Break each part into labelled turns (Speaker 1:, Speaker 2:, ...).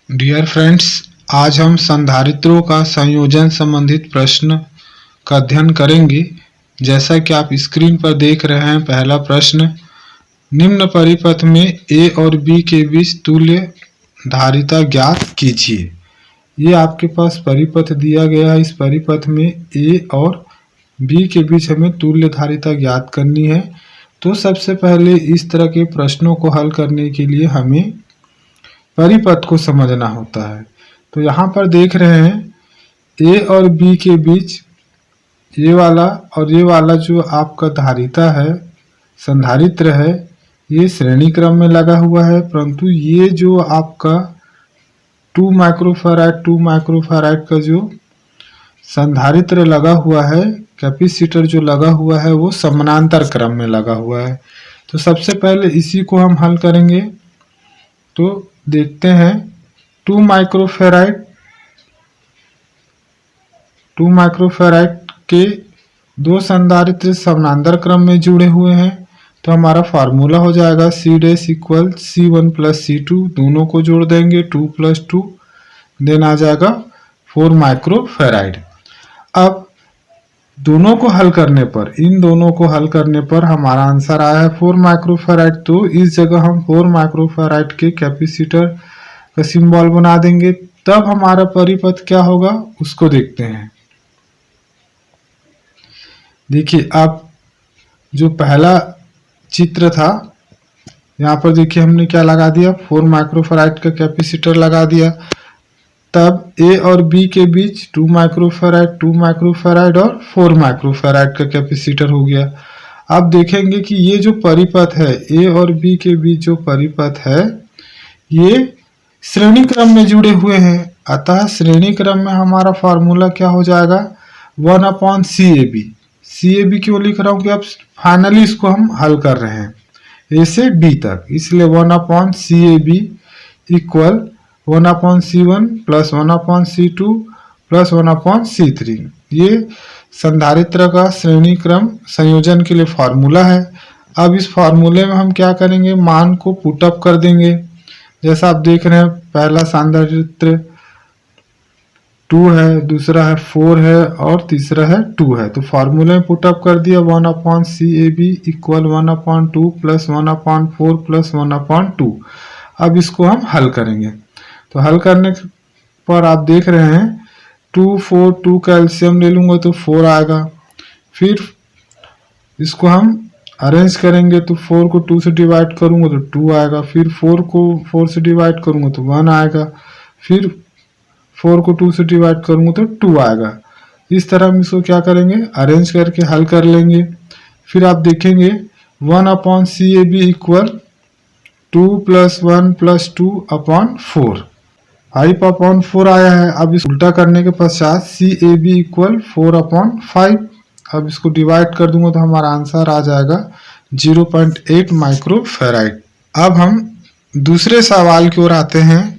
Speaker 1: Dear friends, आज हम संधारित्रों का संयोजन संबंधित प्रश्न का अध्ययन करेंगे। जैसा कि आप स्क्रीन पर देख रहे हैं, पहला प्रश्न, निम्न परिपथ में ए और बी के बीच तुल्य धारिता ज्ञात कीजिए। ये आपके पास परिपथ दिया गया है। इस परिपथ में ए और बी के बीच हमें तुल्य धारिता ज्ञात करनी है। तो सबसे पहले इस तरह के प्रश्नों को हल करने के लिए हमें परिपथ को समझना होता है। तो यहाँ पर देख रहे हैं ए और बी के बीच ये वाला जो आपका धारिता है, संधारित्र है, ये श्रेणी क्रम में लगा हुआ है। परंतु ये जो आपका 2 माइक्रोफैराड का जो संधारित्र लगा हुआ है, कैपेसिटर जो लगा हुआ है, वो समानांतर क्रम में लगा हुआ है। तो सबसे पहले इसी को हम हल करेंगे। तो देखते हैं 2 माइक्रोफैराड के दो संधारित्र समानांतर क्रम में जुड़े हुए हैं। तो हमारा फार्मूला हो जाएगा C' equal C1 plus C2, दोनों को जोड़ देंगे 2 प्लस 2, देन आ जाएगा 4 माइक्रोफैराड। अब दोनों को हल करने पर, इन दोनों को हल करने पर हमारा आंसर आया है 4 माइक्रोफैराड। तो इस जगह हम 4 माइक्रोफैराड के कैपेसिटर का सिंबल बना देंगे। तब हमारा परिपथ क्या होगा उसको देखते हैं। देखिए, अब जो पहला चित्र था, यहाँ पर देखिए हमने क्या लगा दिया, 4 माइक्रोफैराड का कैपेसिटर लगा दिया। तब ए और बी के बीच 2 माइक्रोफैराड और 4 माइक्रोफैराड का कैपेसिटर हो गया। अब देखेंगे कि ये जो परिपथ है, ए और बी के बीच जो परिपथ है, ये श्रेणी क्रम में जुड़े हुए हैं। अतः श्रेणी क्रम में हमारा फार्मूला क्या हो जाएगा, 1/CAB। CAB क्यों लिख रहा हूँ कि अब फाइनली इसको हम हल कर रहे हैं ए से डी तक, इसलिए 1/CAB equal 1/C1 plus 1/C2 plus 1/C3। ये संधारित्र का श्रेणी क्रम संयोजन के लिए फार्मूला है। अब इस फार्मूले में हम क्या करेंगे, मान को पुटअप कर देंगे। जैसा आप देख रहे हैं, पहला संधारित्र 2 है, दूसरा है 4 है और तीसरा है 2 है। तो फार्मूले में पुटअप कर दिया 1/CAB इक्वल 1/2 प्लस 1/4 प्लस 1/2। अब इसको हम हल करेंगे। तो हल करने पर आप देख रहे हैं 2, 4, 2 कैल्शियम ले लूँगा तो 4 आएगा। फिर इसको हम अरेंज करेंगे तो 4 को 2 से डिवाइड करूँगा तो 2 आएगा। फिर 4 को 4 से डिवाइड करूँगा तो 1 आएगा। फिर 4 को 2 से डिवाइड करूँगा तो 2 आएगा। इस तरह हम इसको क्या करेंगे, अरेंज करके हल कर लेंगे। फिर आप देखेंगे 1/CAB इक्वल 2 प्लस 1 प्लस 2/4, 5/4 आया है। अब इस उल्टा करने के पश्चात CAB इक्वल 4/5। अब इसको डिवाइड कर दूंगा तो हमारा आंसर आ जाएगा 0.8 माइक्रोफैराड। अब हम दूसरे सवाल की ओर आते हैं।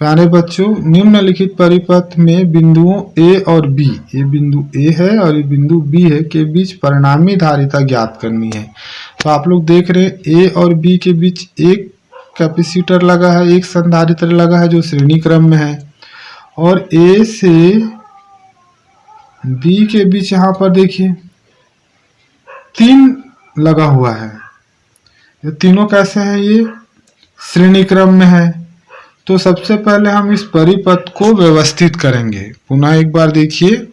Speaker 1: प्यारे बच्चों, निम्नलिखित परिपथ में बिंदुओं ए और बी, ये बिंदु ए है और ये बिंदु बी है, के बीच परिणामी धारिता ज्ञात करनी है। तो आप लोग देख रहे हैं ए और बी के बीच एक कैपेसिटर लगा है, एक संधारित्र लगा है जो श्रेणी क्रम में है। और ए से बी के बीच यहाँ पर देखिए 3 लगा हुआ है। ये तीनों कैसे हैं, ये श्रेणी क्रम में है। तो सबसे पहले हम इस परिपथ को व्यवस्थित करेंगे। पुनः एक बार देखिए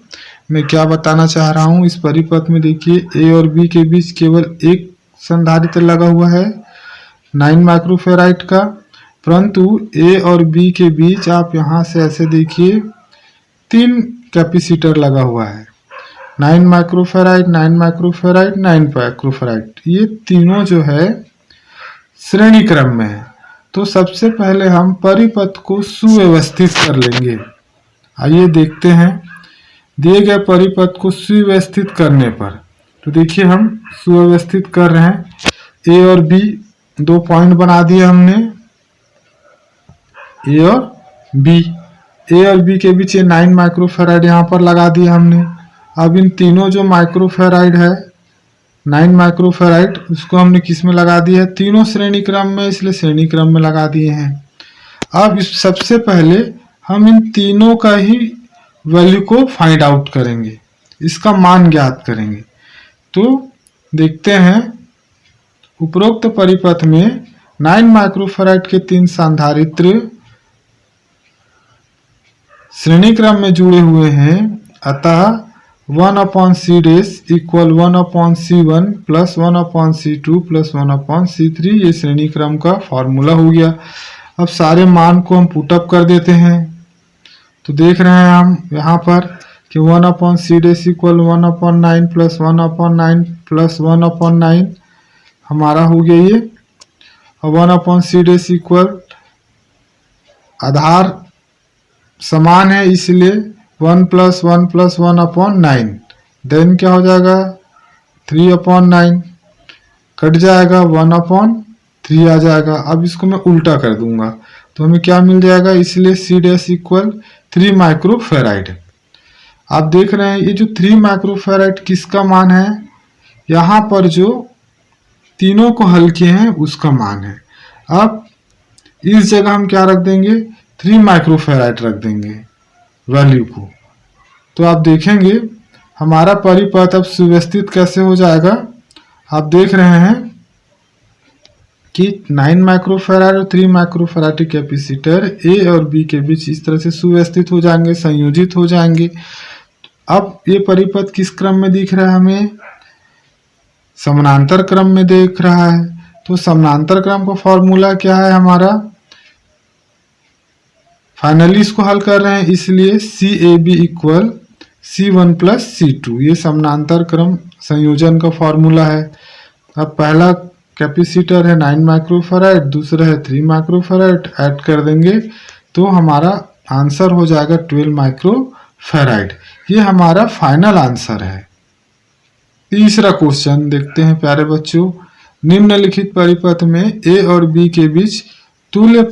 Speaker 1: मैं क्या बताना चाह रहा हूँ। इस परिपथ में देखिए ए और बी के बीच केवल एक संधारित्र लगा हुआ है 9 माइक्रोफैराड का, परंतु ए और बी के बीच आप यहाँ से ऐसे देखिए 3 कैपेसिटर लगा हुआ है, 9 माइक्रोफैराड, 9 माइक्रोफैराड, 9 माइक्रोफैराड। ये तीनों जो है श्रेणी क्रम में है। तो सबसे पहले हम परिपथ को सुव्यवस्थित कर लेंगे। आइए देखते हैं दिए गए परिपथ को सुव्यवस्थित करने पर। तो देखिए हम सुव्यवस्थित कर रहे हैं। ए और बी 2 पॉइंट बना दिए हमने, ए और बी। ए और बी के बीच 9 माइक्रोफैराड यहाँ पर लगा दिया हमने। अब इन तीनों जो माइक्रोफैराड है 9 माइक्रोफैराड, उसको हमने किस में लगा दिया है, तीनों श्रेणी क्रम में, इसलिए श्रेणी क्रम में लगा दिए हैं। अब इस सबसे पहले हम इन तीनों का ही वैल्यू को फाइंड आउट करेंगे, इसका मान ज्ञात करेंगे। तो देखते हैं, उपरोक्त परिपथ में 9 माइक्रोफैराड के 3 संधारित्र श्रेणी क्रम में जुड़े हुए हैं, अतः 1/c dash equal 1/c1 plus 1/c2 plus 1/c3 ये श्रेणी क्रम का फॉर्मूला हो गया। अब सारे मान को हम पुटअप कर देते हैं। तो देख रहे हैं हम यहाँ पर कि 1/c dash equal 1/9 plus 1/9 plus 1/9 हमारा हो गया ये। और 1/c डैश इक्वल आधार समान है इसलिए 1 प्लस 1 प्लस 1/9, देन क्या हो जाएगा 3/9, कट जाएगा 1/3 आ जाएगा। अब इसको मैं उल्टा कर दूंगा तो हमें क्या मिल जाएगा, इसलिए c डैश इक्वल 3 माइक्रोफैराड। आप देख रहे हैं ये जो 3 माइक्रोफैराड किसका मान है, यहाँ पर जो तीनों को हल किए हैं उसका मान है। अब इस जगह हम क्या रख देंगे, 3 माइक्रोफैराड रख देंगे वैल्यू को। तो आप देखेंगे हमारा परिपथ अब सुव्यवस्थित कैसे हो जाएगा। आप देख रहे हैं कि 9 माइक्रोफैराड और 3 माइक्रोफैराड कैपेसिटर ए और बी के बीच इस तरह से सुव्यवस्थित हो जाएंगे, संयोजित हो जाएंगे। अब ये परिपथ किस क्रम में दिख रहा है, हमें समानांतर क्रम में दिख रहा है। तो समानांतर क्रम का फॉर्मूला क्या है हमारा, फाइनली इसको हल कर रहे हैं इसलिए CAB equal C1 plus C2 ये समानांतर क्रम संयोजन का फॉर्मूला है। अब पहला कैपेसिटर है 9 माइक्रोफैराड, दूसरा है 3 माइक्रोफैराड, ऐड कर देंगे तो हमारा आंसर हो जाएगा 12 माइक्रोफैराड। ये हमारा फाइनल आंसर है। तीसरा क्वेश्चन देखते हैं प्यारे बच्चों, निम्नलिखित परिपथ में A और B के बीच तुल्य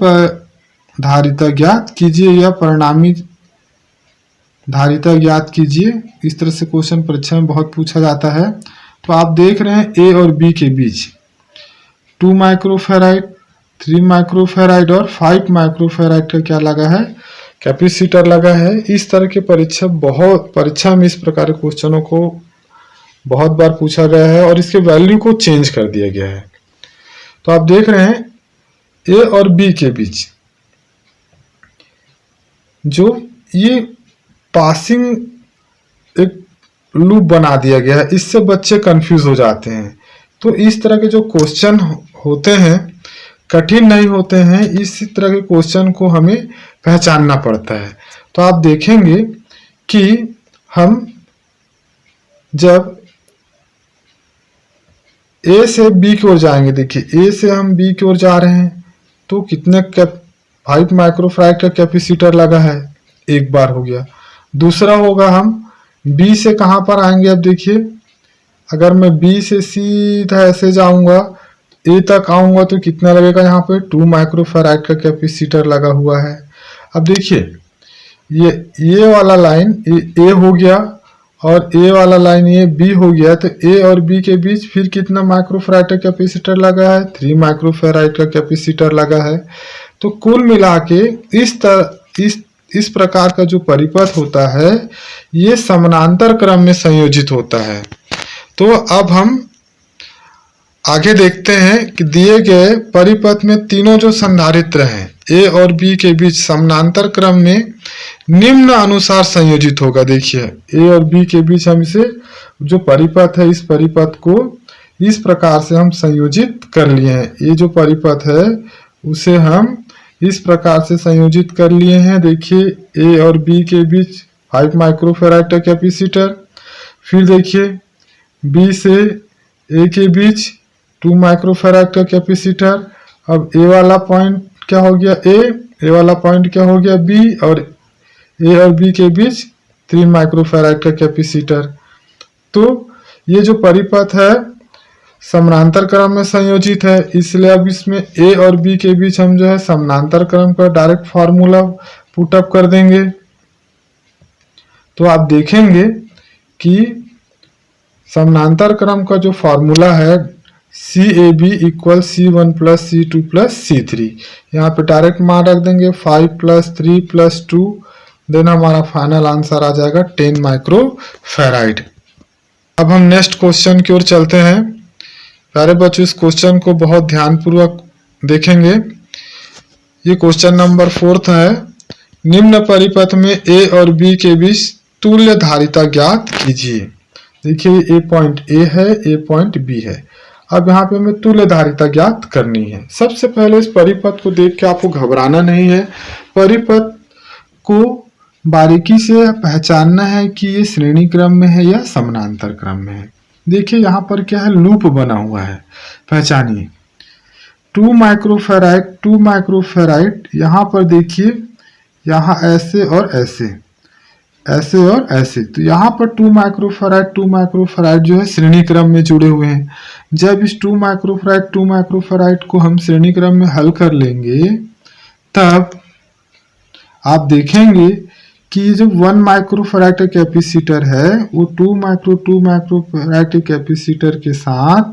Speaker 1: धारिता ज्ञात कीजिए या परिणामी धारिता ज्ञात कीजिए। इस तरह से क्वेश्चन परीक्षा में बहुत पूछा जाता है। तो आप देख रहे हैं A और B के बीच 2 माइक्रोफैराड, 3 माइक्रोफैराड और 5 माइक्रोफैराड का क्या लगा है, कैपेसिटर लगा है। इस तरह के परीक्षा में इस प्रकार के क्वेश्चनों को बहुत बार पूछा गया है और इसके वैल्यू को चेंज कर दिया गया है। तो आप देख रहे हैं A और B के बीच जो ये पासिंग एक लूप बना दिया गया है, इससे बच्चे कंफ्यूज हो जाते हैं। तो इस तरह के जो क्वेश्चन होते हैं कठिन नहीं होते हैं, इसी तरह के क्वेश्चन को हमें पहचानना पड़ता है। तो आप देखेंगे कि हम जब A से B की ओर जाएंगे, देखिए A से हम B की ओर जा रहे हैं तो कितने 5 माइक्रोफैराड का कैपेसिटर लगा है, एक बार हो गया। दूसरा होगा हम B से कहाँ पर आएंगे, अब देखिए अगर मैं B से सीधा ऐसे जाऊंगा A तक आऊंगा तो कितना लगेगा, यहाँ पे 2 माइक्रोफैराड का कैपेसिटर लगा हुआ है। अब देखिए ये वाला लाइन A हो गया और A वाला लाइन ये B हो गया, तो A और B के बीच फिर कितना माइक्रोफैराड का कैपेसिटर लगा है, 3 माइक्रोफैराड का कैपेसिटर लगा है। तो कुल मिला के इस प्रकार का जो परिपथ होता है ये समानांतर क्रम में संयोजित होता है। तो अब हम आगे देखते हैं कि दिए गए परिपथ में तीनों जो संधारित्र हैं A और B के बीच समानांतर क्रम में निम्न अनुसार संयोजित होगा। देखिए A और B के बीच हम इसे जो परिपथ है इस परिपथ को इस प्रकार से हम संयोजित कर लिए हैं। ये जो परिपथ है उसे हम इस प्रकार से संयोजित कर लिए हैं। देखिए A और B के बीच 5 माइक्रोफैराड का कैपेसिटर, फिर देखिए B से A के बीच 2 माइक्रोफैराड का कैपेसिटर। अब A वाला पॉइंट क्या हो गया A वाला पॉइंट क्या हो गया B, और A और B के बीच 3 माइक्रोफैराड का कैपेसिटर। तो ये जो परिपथ है समानांतर क्रम में संयोजित है, इसलिए अब इसमें A और B के बीच हम जो है समानांतर क्रम का डायरेक्ट फार्मूला पुटअप कर देंगे। तो आप देखेंगे कि समानांतर क्रम का जो फार्मूला है CAB equal C1 plus C2 plus C3। यहाँ पे डायरेक्ट मान रख देंगे 5 प्लस 3 प्लस 2, देन हमारा फाइनल आंसर आ जाएगा 10 माइक्रो फेराइड। अब हम नेक्स्ट क्वेश्चन की ओर चलते हैं। प्यारे बच्चों, इस क्वेश्चन को बहुत ध्यानपूर्वक देखेंगे। ये क्वेश्चन नंबर 4 है। निम्न परिपथ में A और B के बीच तुल्य धारिता ज्ञात कीजिए। देखिए, A पॉइंट A है, A पॉइंट B है। अब यहाँ पे हमें तुल्य धारिता ज्ञात करनी है। सबसे पहले इस परिपथ को देख के आपको घबराना नहीं है। परिपथ को बारीकी से पहचानना है कि ये श्रेणी क्रम में है या समानांतर क्रम में है। देखिए यहाँ पर क्या है, लूप बना हुआ है, पहचानिए। 2 माइक्रोफेराइड 2 माइक्रोफेराइड, यहाँ पर देखिए, यहाँ ऐसे और ऐसे, ऐसे और ऐसे, तो यहाँ पर 2 माइक्रोफेराइड जो है श्रेणी क्रम में जुड़े हुए हैं। जब इस 2 माइक्रोफेराइड को हम श्रेणी क्रम में हल कर लेंगे, तब आप देखेंगे कि जो 1 माइक्रोफेराइड का कैपेसिटर है वो 2 माइक्रोफेराइड के कैपेसिटर के साथ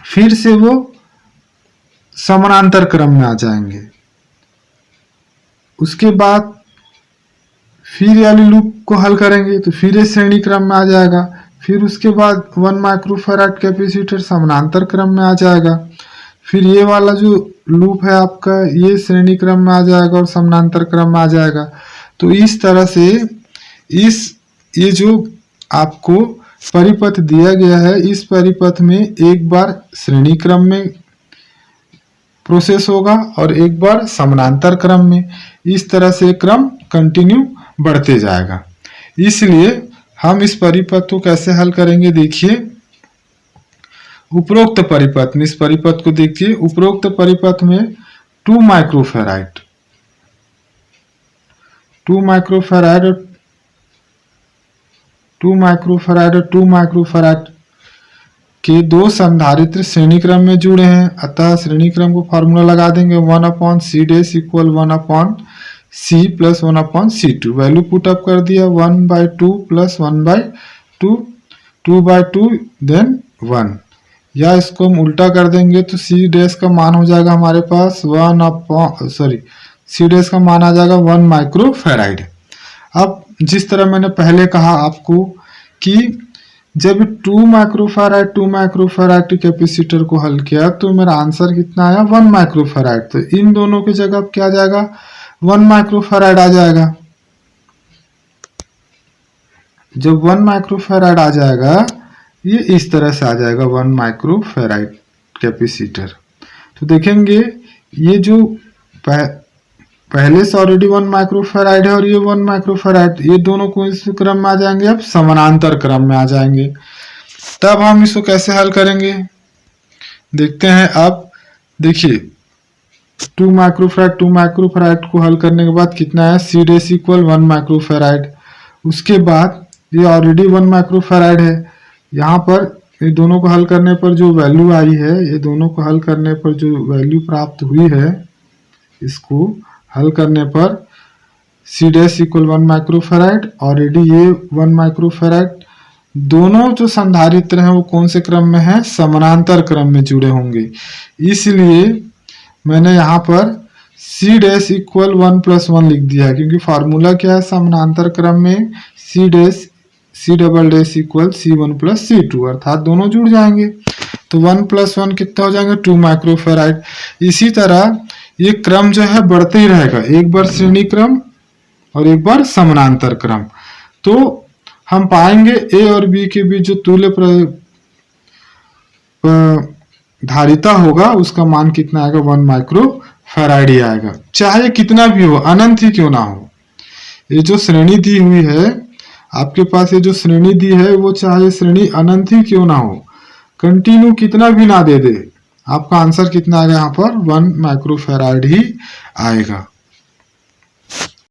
Speaker 1: फिर से वो समानांतर क्रम में आ जाएंगे। उसके बाद फिर वाली लूप को हल करेंगे तो फिर ये श्रेणी क्रम में आ जाएगा। फिर उसके बाद 1 माइक्रोफेराइड कैपेसिटर समानांतर क्रम में आ जाएगा। फिर ये वाला जो लूप है आपका, ये श्रेणी क्रम में आ जाएगा और समानांतर क्रम में आ जाएगा। तो इस तरह से ये जो आपको परिपथ दिया गया है, इस परिपथ में एक बार श्रेणी क्रम में प्रोसेस होगा और एक बार समानांतर क्रम में। इस तरह से क्रम कंटिन्यू बढ़ते जाएगा। इसलिए हम इस परिपथ को कैसे हल करेंगे, देखिए उपरोक्त परिपथ में, इस परिपथ को देखिए, उपरोक्त परिपथ में 2 माइक्रोफेराइड और 2 माइक्रोफेराइड के दो संधारित्र श्रेणी क्रम में जुड़े हैं। अतः श्रेणी क्रम को फॉर्मूला लगा देंगे 1/C dash equal 1/C plus 1/C2। Value put up कर दिया, 1/2 प्लस 1/2, 2/2 देन 1। या इसको हम उल्टा कर देंगे तो C डैश का मान हो जाएगा हमारे पास C डैश का मान आ जाएगा 1 माइक्रोफेराइड। अब जिस तरह मैंने पहले कहा आपको कि जब 2 माइक्रोफेराइड के कैपेसिटर को हल किया तो मेरा आंसर कितना आया, 1 माइक्रोफेराइड। तो इन दोनों की जगह अब क्या आ जाएगा, 1 माइक्रोफेराइड आ जाएगा। जब 1 माइक्रोफेराइड आ जाएगा, ये इस तरह से आ जाएगा 1 माइक्रोफेराइड कैपेसिटर। तो देखेंगे ये जो पहले से ऑलरेडी 1 माइक्रोफेराइड है और ये 1 माइक्रोफेराइड, ये दोनों को इस क्रम में आ जाएंगे, अब समानांतर क्रम में आ जाएंगे। तब हम इसको कैसे हल करेंगे देखते हैं। अब देखिए 2 माइक्रोफेराइड को हल करने के बाद कितना है, C डैश इक्वल 1 माइक्रोफेराइड। उसके बाद ये ऑलरेडी 1 माइक्रोफेराइड है। यहाँ पर ये दोनों को हल करने पर जो वैल्यू आई है, ये दोनों को हल करने पर जो वैल्यू प्राप्त हुई है, इसको हल करने पर C डैश इक्वल 1 माइक्रोफेराइड, ऑलरेडी ये 1 माइक्रोफेराइड। दोनों जो संधारित्र हैं वो कौन से क्रम में है, समानांतर क्रम में जुड़े होंगे। इसलिए मैंने यहाँ पर C डैश इक्वल 1 प्लस 1 लिख दिया है, क्योंकि फार्मूला क्या है, समानांतर क्रम में C double dash equal C1 plus C2, अर्थात दोनों जुड़ जाएंगे। तो 1 प्लस 1 कितना हो जाएगा, 2 माइक्रोफेराइड। इसी तरह ये क्रम जो है बढ़ते ही रहेगा, एक बार श्रेणी क्रम और एक बार समानांतर क्रम। तो हम पाएंगे A और B के बीच जो तुल्य धारिता होगा उसका मान कितना आएगा, 1 माइक्रोफेराइड ही आएगा। चाहे कितना भी हो, अनंत ही क्यों ना हो। ये जो श्रेणी दी हुई है आपके पास, ये जो श्रेणी दी है वो चाहे श्रेणी अनंत ही क्यों ना हो, कंटिन्यू कितना भी ना दे दे, आपका आंसर कितना आएगा यहाँ पर, 1 माइक्रोफेराइड ही आएगा।